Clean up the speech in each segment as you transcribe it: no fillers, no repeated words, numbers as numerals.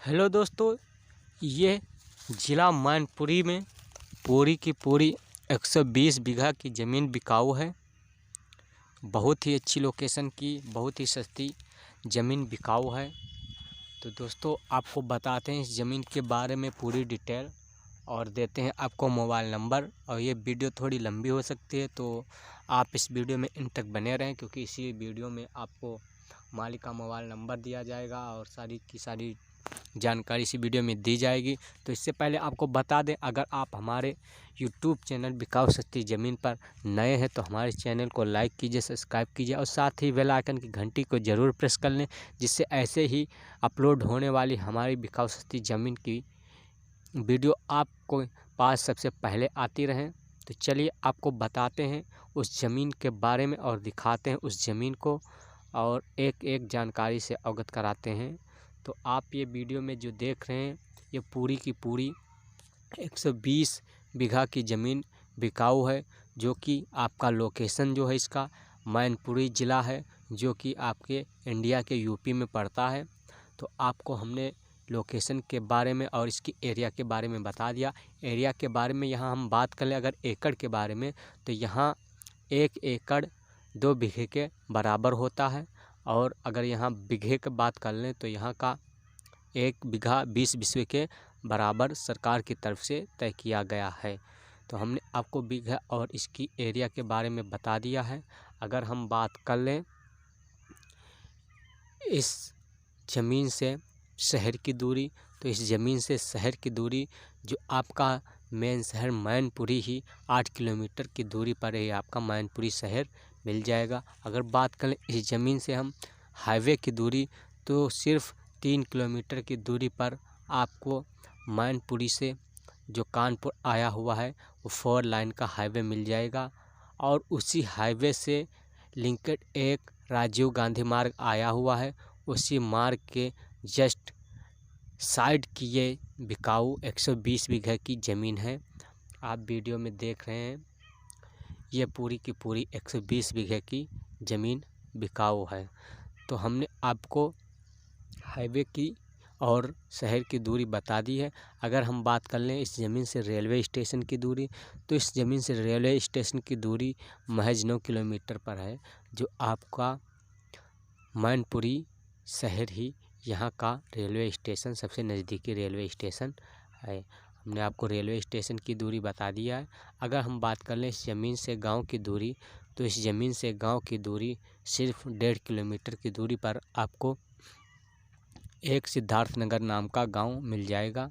Hello दोस्तों, ये ज़िला मैनपुरी में पूरी की पूरी 120 बीघा की ज़मीन बिकाऊ है। बहुत ही अच्छी लोकेशन की, बहुत ही सस्ती ज़मीन बिकाऊ है। तो दोस्तों आपको बताते हैं इस ज़मीन के बारे में पूरी डिटेल और देते हैं आपको मोबाइल नंबर। और ये वीडियो थोड़ी लंबी हो सकती है, तो आप इस वीडियो में इन तक बने रहें, क्योंकि इसी वीडियो में आपको मालिक का मोबाइल नंबर दिया जाएगा और सारी की सारी जानकारी इसी वीडियो में दी जाएगी। तो इससे पहले आपको बता दें, अगर आप हमारे यूट्यूब चैनल बिकाऊ सस्ती ज़मीन पर नए हैं तो हमारे चैनल को लाइक कीजिए, सब्सक्राइब कीजिए और साथ ही बेल आइकन की घंटी को ज़रूर प्रेस कर लें, जिससे ऐसे ही अपलोड होने वाली हमारी बिकाऊ सस्ती ज़मीन की वीडियो आपको पास सबसे पहले आती रहें। तो चलिए आपको बताते हैं उस ज़मीन के बारे में और दिखाते हैं उस ज़मीन को और एक एक जानकारी से अवगत कराते हैं। तो आप ये वीडियो में जो देख रहे हैं, ये पूरी की पूरी 120 बीघा की ज़मीन बिकाऊ है, जो कि आपका लोकेशन जो है इसका मैनपुरी ज़िला है, जो कि आपके इंडिया के यूपी में पड़ता है। तो आपको हमने लोकेशन के बारे में और इसकी एरिया के बारे में बता दिया। एरिया के बारे में यहाँ हम बात कर लें अगर एकड़ के बारे में, तो यहाँ 1 एकड़ 2 बीघे के बराबर होता है। और अगर यहाँ बीघे की बात कर लें तो यहाँ का 1 बीघा 20 बिस्वे के बराबर सरकार की तरफ से तय किया गया है। तो हमने आपको बीघा और इसकी एरिया के बारे में बता दिया है। अगर हम बात कर लें इस ज़मीन से शहर की दूरी, तो इस ज़मीन से शहर की दूरी जो आपका मेन शहर मैनपुरी ही 8 किलोमीटर की दूरी पर ही आपका मैनपुरी शहर मिल जाएगा। अगर बात करें इस ज़मीन से हम हाईवे की दूरी, तो सिर्फ 3 किलोमीटर की दूरी पर आपको मैनपुरी से जो कानपुर आया हुआ है वो 4 लाइन का हाईवे मिल जाएगा। और उसी हाईवे से लिंकेड एक राजीव गांधी मार्ग आया हुआ है, उसी मार्ग के जस्ट साइड की ये बिकाऊ 120 बीघा की ज़मीन है। आप वीडियो में देख रहे हैं, ये पूरी की पूरी 120 बीघे की ज़मीन बिकाऊ है। तो हमने आपको हाईवे की और शहर की दूरी बता दी है। अगर हम बात कर लें इस ज़मीन से रेलवे स्टेशन की दूरी, तो इस ज़मीन से रेलवे स्टेशन की दूरी महज 9 किलोमीटर पर है, जो आपका मैनपुरी शहर ही यहाँ का रेलवे स्टेशन सबसे नज़दीकी रेलवे स्टेशन है। हमने आपको रेलवे स्टेशन की दूरी बता दिया है। अगर हम बात कर लें इस ज़मीन से गांव की दूरी, तो इस ज़मीन से गांव की दूरी सिर्फ 1.5 किलोमीटर की दूरी पर आपको एक सिद्धार्थनगर नाम का गांव मिल जाएगा,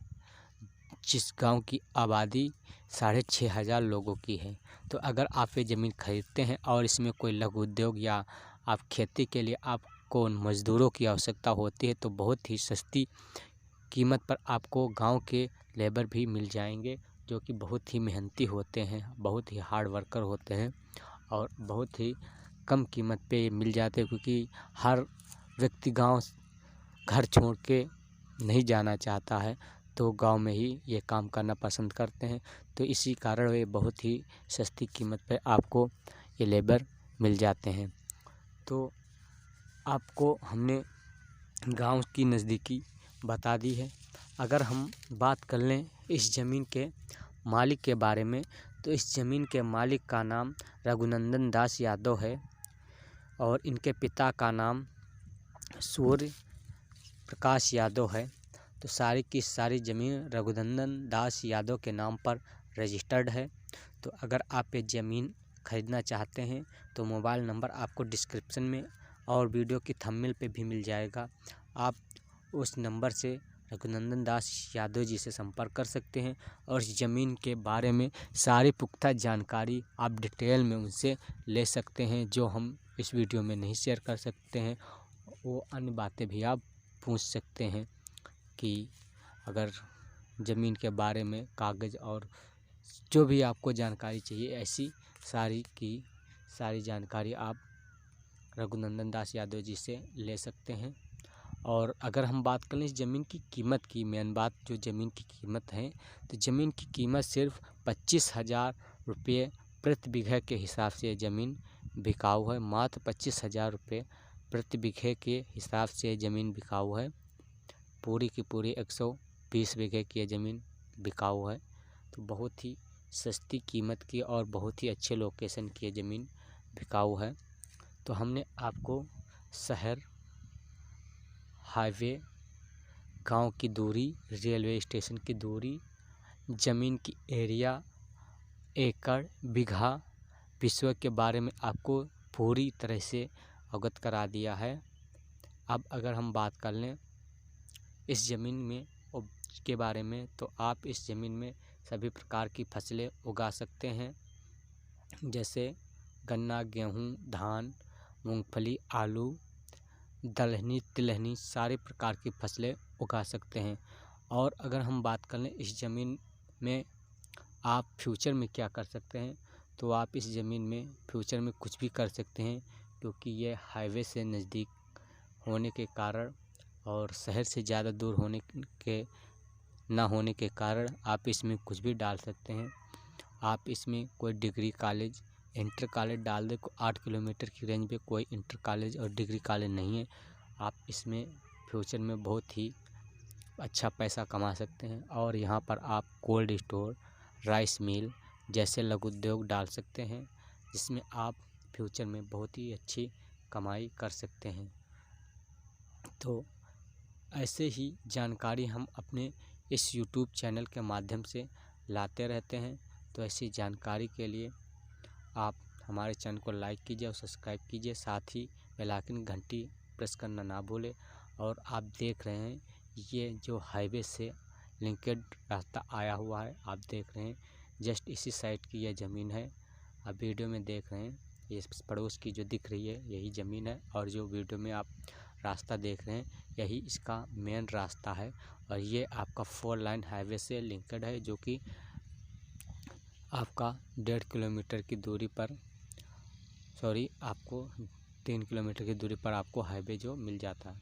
जिस गांव की आबादी 6,500 लोगों की है। तो अगर आप ये ज़मीन खरीदते हैं और इसमें कोई लघु उद्योग या आप खेती के लिए आपको मज़दूरों की आवश्यकता होती है, तो बहुत ही सस्ती कीमत पर आपको गांव के लेबर भी मिल जाएंगे, जो कि बहुत ही मेहनती होते हैं, बहुत ही हार्ड वर्कर होते हैं और बहुत ही कम कीमत पे मिल जाते हैं, क्योंकि हर व्यक्ति गांव घर छोड़ के नहीं जाना चाहता है, तो गांव में ही ये काम करना पसंद करते हैं। तो इसी कारण ये बहुत ही सस्ती कीमत पे आपको ये लेबर मिल जाते हैं। तो आपको हमने गांव की नज़दीकी बता दी है। अगर हम बात कर लें इस ज़मीन के मालिक के बारे में, तो इस ज़मीन के मालिक का नाम रघुनंदन दास यादव है और इनके पिता का नाम सूर्य प्रकाश यादव है। तो सारी की सारी ज़मीन रघुनंदन दास यादव के नाम पर रजिस्टर्ड है। तो अगर आप ये ज़मीन खरीदना चाहते हैं तो मोबाइल नंबर आपको डिस्क्रिप्शन में और वीडियो की थंबनेल पे भी मिल जाएगा। आप उस नंबर से रघुनंदन दास यादव जी से संपर्क कर सकते हैं और इस ज़मीन के बारे में सारी पुख्ता जानकारी आप डिटेल में उनसे ले सकते हैं, जो हम इस वीडियो में नहीं शेयर कर सकते हैं। वो अन्य बातें भी आप पूछ सकते हैं कि अगर ज़मीन के बारे में कागज़ और जो भी आपको जानकारी चाहिए, ऐसी सारी की सारी जानकारी आप रघुनंदन दास यादव जी से ले सकते हैं। और अगर हम बात करें इस ज़मीन की कीमत की, मेन बात जो ज़मीन की कीमत है, तो ज़मीन की कीमत सिर्फ 25,000 रुपये प्रति बीघे के हिसाब से ज़मीन बिकाऊ है। मात्र 25,000 रुपये प्रति बीघे के हिसाब से ज़मीन बिकाऊ है। पूरी की पूरी 120 बीघे की ये ज़मीन बिकाऊ है। तो बहुत ही सस्ती कीमत की और बहुत ही अच्छे लोकेशन की ये ज़मीन बिकाऊ है। तो हमने आपको शहर, हाईवे, गांव की दूरी, रेलवे स्टेशन की दूरी, ज़मीन की एरिया, एकड़, बीघा, विषय के बारे में आपको पूरी तरह से अवगत करा दिया है। अब अगर हम बात कर लें इस ज़मीन में के बारे में, तो आप इस ज़मीन में सभी प्रकार की फसलें उगा सकते हैं, जैसे गन्ना, गेहूँ, धान, मूंगफली, आलू, दलहनी, तिलहनी, सारे प्रकार की फसलें उगा सकते हैं। और अगर हम बात कर लें इस ज़मीन में आप फ्यूचर में क्या कर सकते हैं, तो आप इस ज़मीन में फ्यूचर में कुछ भी कर सकते हैं, क्योंकि ये हाईवे से नज़दीक होने के कारण और शहर से ज़्यादा दूर होने के ना होने के कारण आप इसमें कुछ भी डाल सकते हैं। आप इसमें कोई डिग्री कॉलेज, इंटर कॉलेज डाल दें। 8 किलोमीटर की रेंज पे कोई इंटर कॉलेज और डिग्री कॉलेज नहीं है। आप इसमें फ्यूचर में बहुत ही अच्छा पैसा कमा सकते हैं। और यहाँ पर आप कोल्ड स्टोर, राइस मिल जैसे लघु उद्योग डाल सकते हैं, जिसमें आप फ्यूचर में बहुत ही अच्छी कमाई कर सकते हैं। तो ऐसे ही जानकारी हम अपने इस यूट्यूब चैनल के माध्यम से लाते रहते हैं। तो ऐसी जानकारी के लिए आप हमारे चैनल को लाइक कीजिए और सब्सक्राइब कीजिए, साथ ही बेल आइकन घंटी प्रेस करना ना भूलें। और आप देख रहे हैं ये जो हाईवे से लिंकेड रास्ता आया हुआ है, आप देख रहे हैं जस्ट इसी साइड की यह ज़मीन है। आप वीडियो में देख रहे हैं ये पड़ोस की जो दिख रही है यही ज़मीन है, और जो वीडियो में आप रास्ता देख रहे हैं यही इसका मेन रास्ता है। और ये आपका 4 लाइन हाईवे से लिंकेड है, जो कि आपका 1.5 किलोमीटर की दूरी पर, आपको 3 किलोमीटर की दूरी पर आपको हाईवे जो मिल जाता है।